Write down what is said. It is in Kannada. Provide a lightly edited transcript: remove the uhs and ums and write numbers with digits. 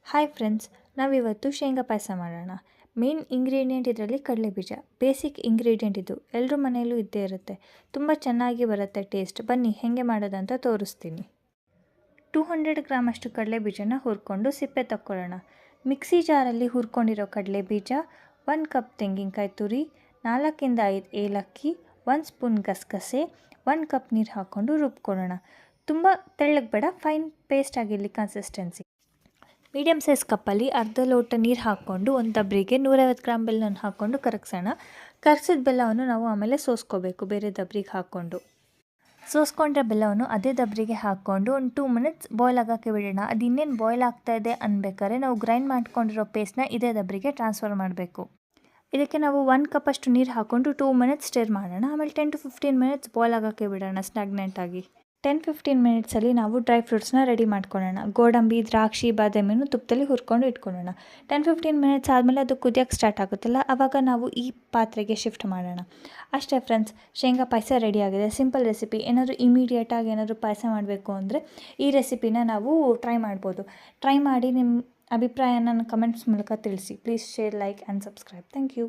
ಹಾಯ್ ಫ್ರೆಂಡ್ಸ್, ನಾವಿವತ್ತು ಶೇಂಗಾ ಪಾಯಸ ಮಾಡೋಣ. ಮೇನ್ ಇಂಗ್ರೀಡಿಯೆಂಟ್ ಇದರಲ್ಲಿ ಕಡಲೆಬೀಜ. ಬೇಸಿಕ್ ಇಂಗ್ರೀಡಿಯೆಂಟ್ ಇದು. ಎಲ್ಲರ ಮನೆಯಲ್ಲೂ ಇದ್ದೇ ಇರುತ್ತೆ. ತುಂಬ ಚೆನ್ನಾಗಿ ಬರುತ್ತೆ ಟೇಸ್ಟ್. ಬನ್ನಿ ಹೇಗೆ ಮಾಡೋದಂತ ತೋರಿಸ್ತೀನಿ. 200 ಗ್ರಾಮ್ ಅಷ್ಟು ಕಡಲೆಬೀಜನ ಹುರ್ಕೊಂಡು ಸಿಪ್ಪೆ ತಕ್ಕೊಳ್ಳೋಣ. ಮಿಕ್ಸಿ ಜಾರಲ್ಲಿ ಹುರ್ಕೊಂಡಿರೋ ಕಡಲೆಬೀಜ, 1 ಕಪ್ ತೆಂಗಿನಕಾಯಿ ತುರಿ, 4 ಇಂದ 5 ಏಲಕ್ಕಿ, 1 ಸ್ಪೂನ್ ಗಸಗಸೆ, 1 ಕಪ್ ನೀರು ಹಾಕ್ಕೊಂಡು ರುಬ್ಕೊಳ್ಳೋಣ. ತುಂಬ ತೆಳ್ಳಗೆ ಬೇಡ, ಫೈನ್ ಪೇಸ್ಟ್ ಆಗಿರಲಿ ಕನ್ಸಿಸ್ಟೆನ್ಸಿ. ಮೀಡಿಯಮ್ ಸೈಜ್ ಕಪ್ಪಲ್ಲಿ ಅರ್ಧ ಲೋಟ ನೀರು ಹಾಕ್ಕೊಂಡು ಒಂದು ದಬ್ರಿಗೆ 150 ಗ್ರಾಮ್ ಬೆಲ್ಲವನ್ನು ಹಾಕ್ಕೊಂಡು ಕರಗಿಸೋಣ. ಕರಗಿಸಿದ ಬೆಲ್ಲವನ್ನು ನಾವು ಆಮೇಲೆ ಸೋಸ್ಕೋಬೇಕು ಬೇರೆ ದಬ್ರಿಗೆ ಹಾಕ್ಕೊಂಡು. ಸೋಸ್ಕೊಂಡ್ರೆ ಬೆಲ್ಲವನ್ನು ಅದೇ ದಬ್ರಿಗೆ ಹಾಕ್ಕೊಂಡು ಒಂದು 2 ಮಿನಿಟ್ಸ್ ಬಾಯ್ಲ್ ಆಗೋಕ್ಕೆ ಬಿಡೋಣ. ಅದು ಇನ್ನೇನು ಬಾಯ್ಲ್ ಆಗ್ತಾಯಿದೆ ಅನ್ಬೇಕಾದ್ರೆ ನಾವು ಗ್ರೈಂಡ್ ಮಾಡ್ಕೊಂಡಿರೋ ಪೇಸ್ಟ್ನ ಇದೇ ದಬ್ರಿಗೆ ಟ್ರಾನ್ಸ್ಫರ್ ಮಾಡಬೇಕು. ಇದಕ್ಕೆ ನಾವು 1 ಕಪ್ಪಷ್ಟು ನೀರು ಹಾಕ್ಕೊಂಡು 2 ಮಿನಿಟ್ಸ್ ಸ್ಟಿರ್ ಮಾಡೋಣ. ಆಮೇಲೆ 10 to 15 ಮಿನಿಟ್ಸ್ ಬಾಯ್ಲ್ ಆಗೋಕ್ಕೆ ಬಿಡೋಣ ಸ್ಟಾಗ್ನೆಂಟಾಗಿ. 10-15 ಮಿನಿಟ್ಸಲ್ಲಿ ನಾವು ಡ್ರೈ ಫ್ರೂಟ್ಸ್ನ ರೆಡಿ ಮಾಡ್ಕೊಳ್ಳೋಣ. ಗೋಡಂಬಿ, ದ್ರಾಕ್ಷಿ, ಬಾದಾಮಿಯನ್ನು ತುಪ್ಪದಲ್ಲಿ ಹುರ್ಕೊಂಡು ಇಟ್ಕೊಳ್ಳೋಣ. 10-15 ಮಿನಿಟ್ಸ್ ಆದಮೇಲೆ ಅದು ಕುದಿಯೋಕ್ಕೆ ಸ್ಟಾರ್ಟ್ ಆಗುತ್ತಲ್ಲ, ಆವಾಗ ನಾವು ಈ ಪಾತ್ರೆಗೆ ಶಿಫ್ಟ್ ಮಾಡೋಣ. ಅಷ್ಟೇ ಫ್ರೆಂಡ್ಸ್, ಶೇಂಗಾ ಪಾಯಸ ರೆಡಿಯಾಗಿದೆ. Simple recipe. ಏನಾದರೂ ಇಮಿಡಿಯೇಟಾಗಿ ಏನಾದರೂ ಪಾಯಸ ಮಾಡಬೇಕು ಅಂದರೆ ಈ ರೆಸಿಪಿನ ನಾವು ಟ್ರೈ ಮಾಡ್ಬೋದು. ಟ್ರೈ ಮಾಡಿ ನಿಮ್ಮ ಅಭಿಪ್ರಾಯನ ಕಮೆಂಟ್ಸ್ ಮೂಲಕ ತಿಳಿಸಿ. Please share, like and subscribe. Thank you.